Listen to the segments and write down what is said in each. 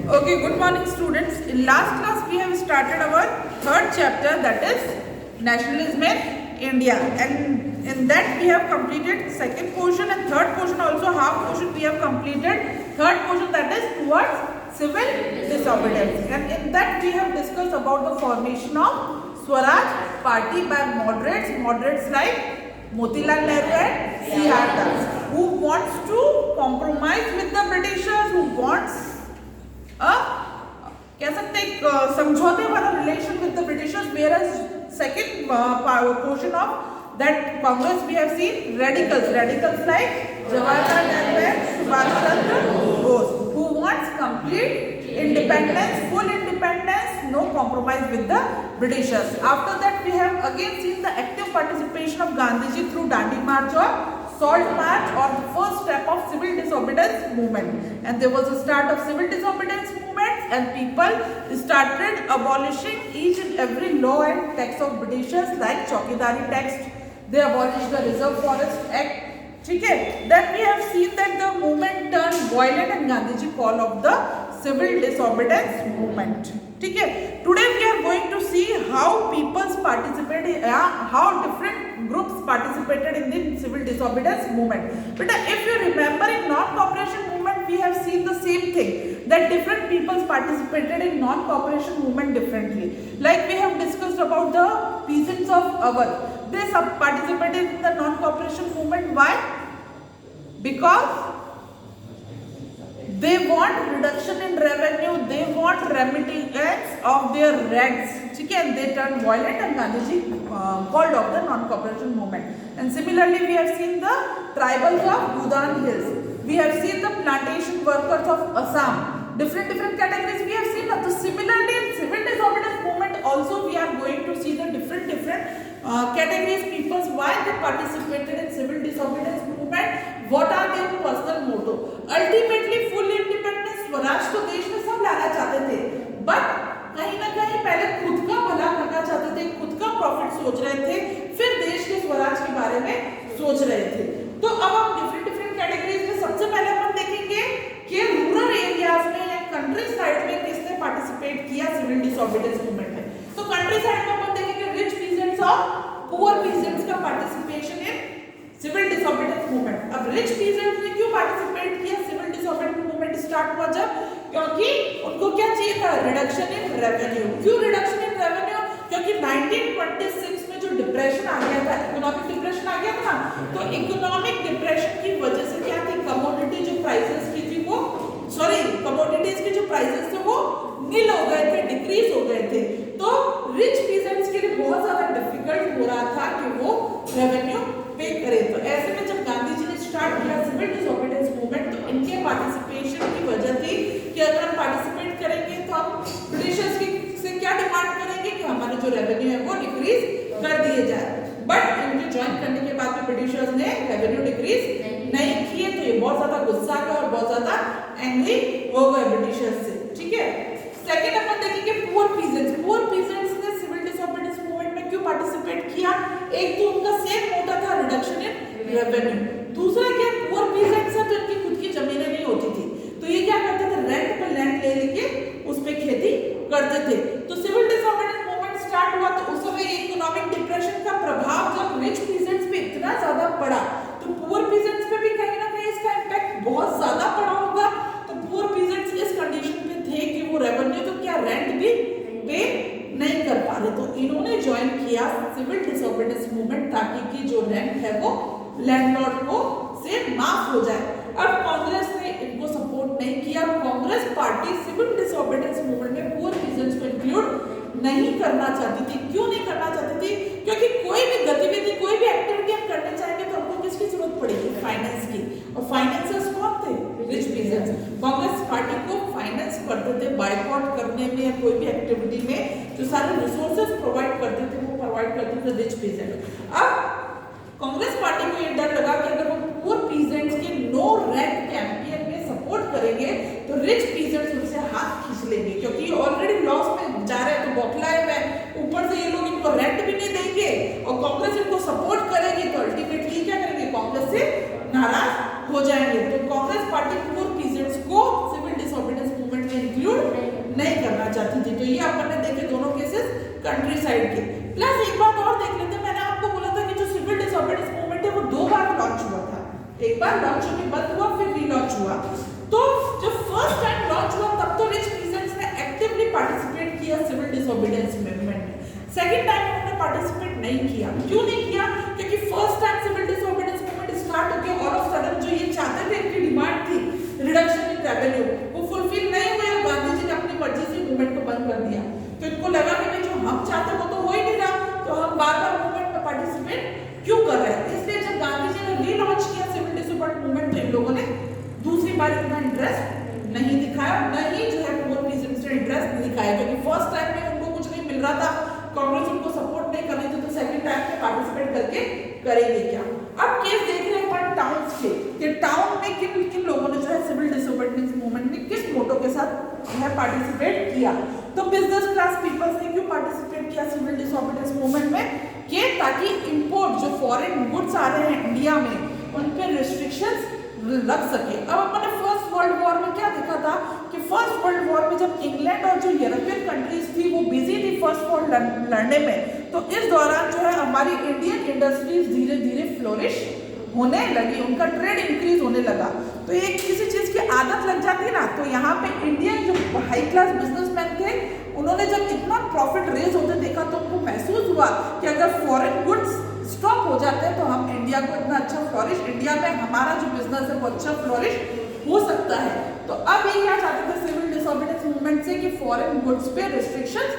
Okay, good morning students. In last class we have started our third chapter, that is nationalism in India, and in that we have completed second portion and third portion also, half portion we have completed. Third portion, that is towards civil disobedience, and in that we have discussed about the formation of Swaraj party by moderates like Motilal Nehru and C.R. Das, who wants to compromise with the Britishers, who wants कह सकते हैं समझौते वाला relation with the Britishers, where second portion of that Congress we have seen radicals like Jawaharlal Nehru and Subhash Chandra Bose, who wants complete independence, full independence, no compromise with the Britishers. After that we have again seen the active participation of Gandhiji through Dandi March or Salt March, or the first step of civil disobedience movement. And there was a start of civil disobedience movement and people started abolishing each and every law and tax of Britishers like Chaukidari tax. They abolished the Reserve Forest Act. Then we have seen that the movement turned violent and Gandhiji call of the civil disobedience movement. Today we are going to see how peoples participated, how different groups participated in the civil disobedience movement. But if you remember, in non-cooperation movement we have seen the same thing, that different peoples participated in non-cooperation movement differently. Like we have discussed about the peasants of Awadh. They participated in the non-cooperation movement. Why? Because they want reduction in revenue, they want remittance of their rents, and they turned violent, and Gandhiji called off the non-cooperation movement. And similarly we have seen the tribals of Gudan Hills, we have seen the plantation workers of Assam, different categories we have seen. So similarly in civil disobedience movement also we are going to see the different categories, peoples, why they participated in civil disobedience movement, what are their personal motto. Ultimately full independence, Swaraj तो देश में सब लाना चाहते थे, but कहीं ना कहीं पहले खुद का भला करना चाहते थे, खुद का प्रॉफिट सोच रहे थे, फिर देश के स्वराज के बारे में सोच रहे थे. तो अब हम डिफरेंट कैटेगरीज में सबसे पहले अपन देखेंगे कि रूरल एरियाज में या कंट्री साइड में किसने पार्टिसिपेट किया सिविल डिसोबीडियंस मूवमेंट में. तो कंट्री साइड में अपन देखेंगे रिच पीजेंट्स और पुअर पीजेंट्स का participation in civil disobedience movement. अब रिच पीजेंट्स ने क्यों पार्टिसिपेट किया सिविल डिसोबीडियंस मूवमेंट स्टार्ट हुआ जब, क्योंकि उनको क्या चाहिए था, रिडक्शन इन रेवेन्यू. क्यों रिडक्शन इन रेवेन्यू? क्योंकि 1926 में जो डिप्रेशन आ गया था, इकोनॉमिक डिप्रेशन आ गया था ना, तो इकोनॉमिक डिप्रेशन की वजह से क्या थी, कमोडिटी जो प्राइसेस की थी वो कमोडिटीज के जो प्राइसेस थे वो नील हो गए थे, डिक्रीज हो गए थे. तो रिच पीजेंट्स के लिए बहुत ज्यादा डिफिकल्ट हो रहा था कि वो रेवेन्यू पे करे. तो ऐसे में जब गांधी जी ने स्टार्ट किया सिविल डिसोबीडियंस मूवमेंट, तो इनके पार्टिसिपेशन की वजह थी कि अगर हम पार्टिसिपेट करेंगे तो हम ब्रिटिशर्स से क्या डिमांड करेंगे कि हमारे जो रेवेन्यू है वो डिक्रीज कर दिए जाए. बट इनके ज्वाइन करने के बाद में ब्रिटिशर्स ने रेवेन्यू डिक्रीज नहीं किए, तो ये बहुत ज्यादा गुस्सा गए और बहुत ज्यादा एंग्री हो गए ब्रिटिशर्स से. सेकंड अपन देखेंगे पुअर पीजेंट्स ने सिविल डिसोबीडियंस मूवमेंट में क्यों पार्टिसिपेट किया. एक तो उनका सेम मोटा था रिडक्शन इन रेवेन्यू, दूसरा क्या, पुअर पीजेंट्स है तो इनकी खुद की जमीनें नहीं होती थी, तो ये क्या करते थे, रेंट पे लैंड ले लेके उस पे खेती करते थे. तो सिविल डिसोबीडियंस मूवमेंट स्टार्ट हुआ तो उस समय इकोनॉमिक डिप्रेशन का प्रभाव जब रिच पीजेंट्स पे इतना ज्यादा पड़ा, तो पुअर पीजेंट्स पे भी कहीं ना कहीं इसका इम्पैक्ट बहुत ज्यादा पड़ा होगा. तो पुअर पीजेंट्स इस कंडीशन पे थे कि वो रेवेन्यू तो क्या रेंट भी पे नहीं कर पा रहे, तो इन्होंने ज्वाइन किया सिविल डिसोबीडियंस मूवमेंट ताकि कि जो रेंट है वो लैंडलॉर्ड को से माफ हो जाए. अब कांग्रेस ने इनको सपोर्ट नहीं किया. Congress party civil disobedience movement में पुअर पीजेंट्स को इंक्लूड नहीं करना चाहती थी. क्यों नहीं करना चाहती थी? क्योंकि कोई भी गतिविधि, कोई भी एक्टिविटी हम करने चाहेंगे तो हमको किसकी जरूरत पड़ेगी, फाइनेंस की. और फाइनेंसर्स कौन थे, रिच पीजेंट्स. कांग्रेस पार्टी को फाइनेंस करते थे बायकॉट करने में या कोई भी एक्टिविटी में, जो सारे रिसोर्सेज प्रोवाइड करते थे वो प्रोवाइड करते थे रिच पीजेंट. अब कांग्रेस पार्टी को ये डर लगा कि अगर वो पुअर पीजेंट्स के नो रेंट कैंपेन में सपोर्ट करेंगे तो रिच पीजेंट्स उनसे हाथ खींच लेंगे, क्योंकि ऑलरेडी लॉस में जा रहे हैं, तो बौखलाए हुए, ऊपर से ये लोग इनको रेंट भी नहीं देंगे और कांग्रेस इनको सपोर्ट करेगी, तो अल्टीमेटली क्या करेंगे, कांग्रेस से नाराज हो जाएंगे. तो कांग्रेस पार्टी पुअर पीजेंट्स को सिविल डिसोबीडियंस मूवमेंट में इंक्लूड तो ये अपन ने देखे दोनों केसेस कंट्री साइड के। प्लस एक बात और देख लेते हैं, मैंने आपको बोला था कि जो सिविल डिसोबीडियंस मूवमेंट है वो 2 बार लॉन्च हुआ था, एक बार लॉन्च होके बंद हुआ फिर रीलॉन्च हुआ। तो जब फर्स्ट टाइम लॉन्च हुआ तब तो रिच पीसेंट्स ने एक्टिवली पार्टिसिपेट किया सिविल डिसोबीडियंस मूवमेंट में। सेकंड टाइम उन्होंने पार्टिसिपेट नहीं किया। क्यों नहीं किया? क्योंकि first time civil disobedience movement start होके ऑल ऑफ सडन जो ये चाहते थे, इनकी डिमांड थी रिडक्शन इन रेवेन्यू, वो फुलफिल नहीं हुई और गांधी जी ने अपनी मर्जी से मूवमेंट को बंद कर दिया। तो इनको लगा कि भाई जो हम चाहते वो तो हो ही नहीं रहा, तो हम बार-बार मूवमेंट में पार्टिसिपेट क्यों कर रहे हैं। इसलिए जब गांधी जी ने रीलॉन्च किया सिविल डिसोबीडियंस मूवमेंट तो इन लोगों ने दूसरी बार इतना इंटरेस्ट नहीं दिखाया, नहीं जो है पुअर पीसेंट्स ने इंटरेस्ट नहीं दिखाया, क्योंकि फर्स्ट टाइम में उनको कुछ नहीं मिल रहा था, कांग्रेस उनको सपोर्ट नहीं कर रही थी, तो सेकंड टाइम में पार्टिसिपेट करके करेंगे क्या। अब केस देख रहे हैं अपन टाउन्स के, कि टाउन में किन किन लोगों ने जो है सिविल डिसोबीडियंस मूवमेंट में किस मोटो के साथ जो है पार्टिसिपेट किया। तो बिजनेस क्लास पीपल्स ने क्यों पार्टिसिपेट किया सिविल डिसोबीडियंस मूवमेंट में, कि ताकि इंपोर्ट जो फॉरेन गुड्स आ रहे हैं इंडिया में उन पे रिस्ट्रिक्शंस लग सके। अब अपने फर्स्ट वर्ल्ड वॉर में क्या देखा था कि फर्स्ट वर्ल्ड वॉर में जब इंग्लैंड और जो यूरोपियन कंट्रीज थी वो बिजी थी फर्स्ट वॉर लड़ने में, तो इस दौरान जो है हमारी इंडियन इंडस्ट्रीज धीरे धीरे फ्लोरिश होने लगी, उनका ट्रेड इंक्रीज होने लगा। तो एक किसी चीज की आदत लग जाती ना, तो यहाँ पे इंडियन जो हाई क्लास बिजनेसमैन थे उन्होंने जब इतना प्रॉफिट रेज होते देखा तो उनको महसूस हुआ कि अगर फॉरेन गुड्स स्टॉप हो जाते हैं तो हम इंडिया को इतना अच्छा फ्लोरिश, इंडिया में हमारा जो बिजनेस है वो अच्छा फ्लोरिश हो सकता है। तो अब ये क्या चाहते थे सिविल डिसोबीडियंस मूवमेंट से कि फॉरेन गुड्स पे रिस्ट्रिक्शंस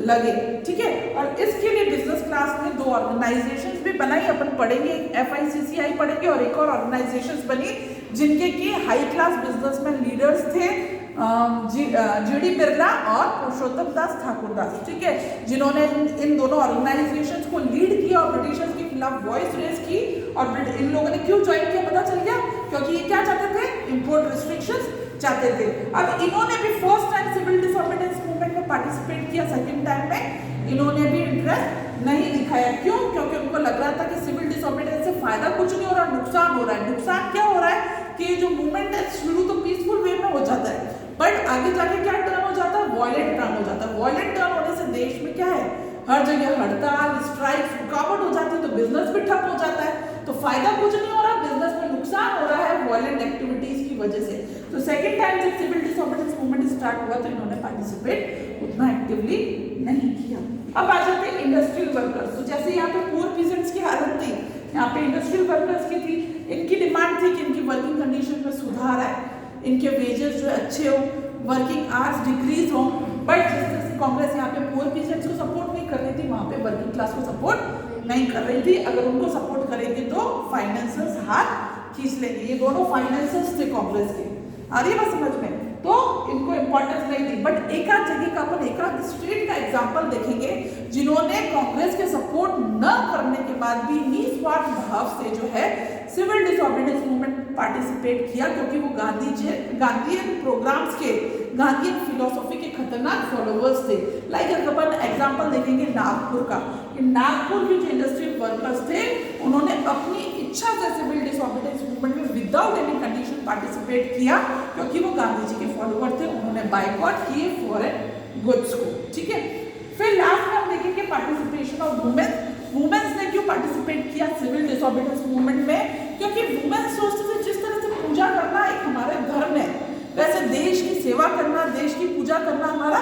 लगे, ठीक है। और इसके लिए बिजनेस क्लास में 2 ऑर्गेनाइजेशंस भी बनाई, अपन पढ़ेंगे, FICCI पढ़ेंगे और एक और ऑर्गेनाइजेशंस बनी जिनके की हाई क्लास बिजनेसमैन लीडर्स थे, GD बिरला और पुरुषोत्तम दास ठाकुरदास, ठीक है, जिन्होंने इन दोनों ऑर्गेनाइजेशंस को लीड किया और ब्रिटिशर्स के खिलाफ वॉइस रेज की। और इन लोगों ने क्यों ज्वाइन किया पता चल गया, क्योंकि ये क्या चाहते थे, इंपोर्ट रिस्ट्रिक्शंस चाहते थे। अब इन्होंने भी first time civil disobedience movement में पार्टिसिपेट किया, सेकंड टाइम में इन्होंने भी इंटरेस्ट नहीं दिखाया। क्यों? क्योंकि उनको लग रहा था कि सिविल डिसोबीडियंस से फायदा कुछ नहीं हो रहा, नुकसान हो रहा है। नुकसान क्या हो रहा है कि जो मूवमेंट है शुरू तो पीसफुल वे में हो जाता है, बट आगे जाके क्या टर्न हो जाता है, वॉयलेंट टर्न हो जाता है। वॉयलेंट टर्न होने से देश में क्या है, हर जगह हड़ताल, स्ट्राइक, रुकावट हो जाती है, तो बिजनेस भी ठप हो जाता है। तो फायदा कुछ नहीं हो रहा, बिजनेस में नुकसान हो रहा है वॉयलेंट एक्टिविटीज की वजह से। तो सेकंड टाइम जब सिविल डिसोबीडियंस मूवमेंट स्टार्ट हुआ तो इन्होंने पार्टिसिपेट उतना एक्टिवली नहीं किया। अब आ जाते हैं इंडस्ट्रियल वर्कर्स। तो जैसे यहाँ पे पुअर पीसेंट्स की हालत थी, यहाँ पे इंडस्ट्रियल वर्कर्स की थी। इनकी डिमांड थी कि इनकी वर्किंग कंडीशन में सुधार आए, इनके वेजेस जो अच्छे हो, वर्किंग आवर्स डिक्रीज हो। बट जिस तरह से कांग्रेस यहाँ पे पुअर पीसेंट्स को सपोर्ट नहीं कर रही थी, वहाँ पे वर्किंग क्लास को सपोर्ट नहीं कर रही थी। अगर उनको सपोर्ट करेंगे तो फाइनेंसर्स हाथ खींच लेंगे। ये दोनों फाइनेंसर्स थे कांग्रेस के, आ रही है बात समझ में, तो इनको इंपॉर्टेंस नहीं दी। बट एक आध जगह का अपन एक आध स्टेट का एग्जांपल देखेंगे जिन्होंने कांग्रेस के सपोर्ट न करने के बाद भी निस्वार्थ भाव से जो है सिविल डिसोबीडियंस मूवमेंट पार्टिसिपेट किया, क्योंकि वो गांधीयन प्रोग्राम्स के, गांधीयन फिलोसॉफी के खतरनाक फॉलोअर्स थे। लाइक अपन एग्जांपल देखेंगे नागपुर का। नागपुर के जो इंडस्ट्रियल वर्कर्स थे उन्होंने अपनी इच्छा से सिविल डिसोबीडियंस मूवमेंट में विदाउट एनी कंडीशन पार्टिसिपेट किया, क्योंकि वो गांधी जी के फॉलोअर थे। उन्होंने बाइकआउट किए फॉरेन गुड्स को, ठीक है। फिर लास्ट में हम देखेंगे पार्टिसिपेशन ऑफ वुमेन। वुमेन्स ने क्यों पार्टिसिपेट किया सिविल डिसोबीडियंस मूवमेंट में, क्योंकि वुमेन्स सोचते थे जिस तरह से पूजा करना एक हमारा धर्म है, वैसे देश की सेवा करना, देश की पूजा करना हमारा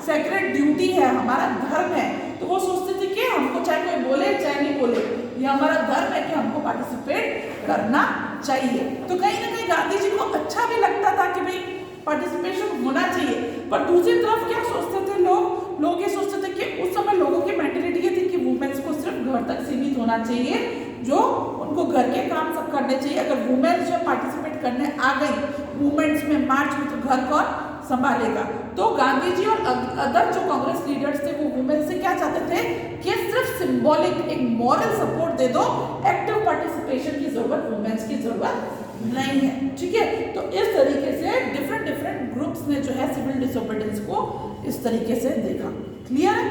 सेक्रेड ड्यूटी है, हमारा धर्म है। तो वो सोचते थे कि हमको चाहे कोई बोले चाहे नहीं बोले, ये हमारा धर्म है कि हमको पार्टिसिपेट करना चाहिए। तो कहीं ना कहीं गांधी जी को अच्छा भी लगता था कि भाई पार्टिसिपेशन होना चाहिए। पर दूसरी तरफ क्या सोचते थे लोग ये सोचते थे कि उस समय लोगों की मेंटेलिटी ये थी कि वुमेन्स को सिर्फ घर तक सीमित होना चाहिए, जो उनको घर के काम सब करने चाहिए। अगर वुमेन्स जो पार्टिसिपेट करने आ गई मूवमेंट्स में, मार्च में, तो घर कौन संभालेगा। तो गांधी जी और अदर जो कांग्रेस लीडर्स थे वो वुमेन से क्या चाहते थे कि सिर्फ सिंबॉलिक एक मॉरल सपोर्ट दे दो, एक्टिव पार्टिसिपेशन की जरूरत वुमेन्स की जरूरत नहीं है, ठीक है। तो इस तरीके से डिफरेंट ग्रुप्स ने जो है सिविल डिसोबीडियंस को इस तरीके से देखा। क्लियर है?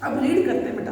अब रीड करते हैं बेटा।